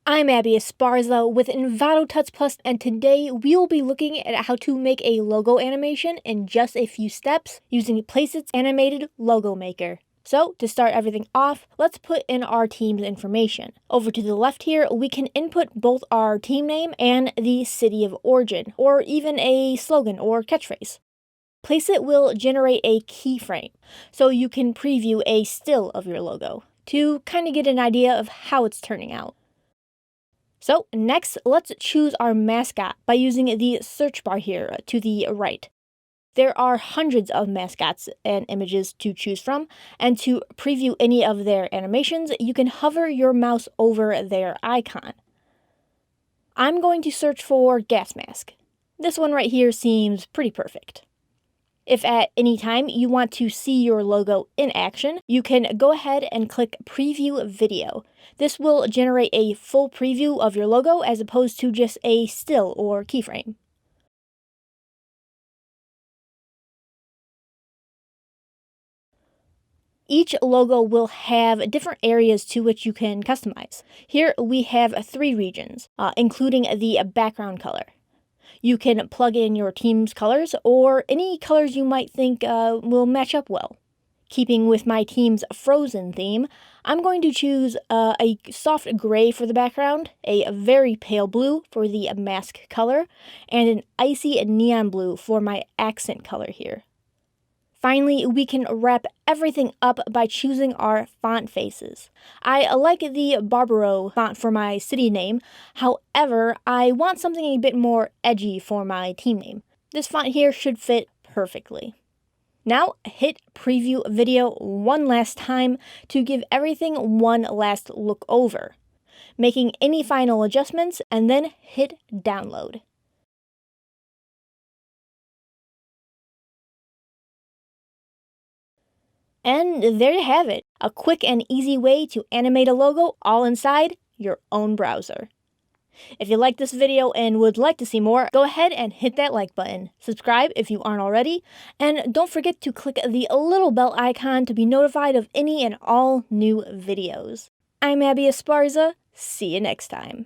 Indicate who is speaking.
Speaker 1: I'm Abby Esparza with Envato Tuts Plus, and today we will be looking at how to make a logo animation in just a few steps using Placit's animated logo maker. So, to start everything off, let's put in our team's information. Over to the left here, we can input both our team name and the city of origin, or even a slogan or catchphrase. Placit will generate a keyframe, so you can preview a still of your logo to kind of get an idea of how it's turning out. So next, let's choose our mascot by using the search bar here to the right. There are hundreds of mascots and images to choose from, and to preview any of their animations, you can hover your mouse over their icon. I'm going to search for gas mask. This one right here seems pretty perfect. If at any time you want to see your logo in action, you can go ahead and click Preview Video. This will generate a full preview of your logo as opposed to just a still or keyframe. Each logo will have different areas to which you can customize. Here we have 3 regions, including the background color. You can plug in your team's colors or any colors you might think will match up well. Keeping with my team's Frozen theme, I'm going to choose a soft gray for the background, a very pale blue for the mask color, and an icy neon blue for my accent color here. Finally, we can wrap everything up by choosing our font faces. I like the Barbaro font for my city name, however, I want something a bit more edgy for my team name. This font here should fit perfectly. Now, hit Preview Video one last time to give everything one last look over, making any final adjustments, and then hit Download. And there you have it, a quick and easy way to animate a logo all inside your own browser. If you liked this video and would like to see more, go ahead and hit that like button, subscribe if you aren't already, and don't forget to click the little bell icon to be notified of any and all new videos. I'm Abby Esparza, see you next time.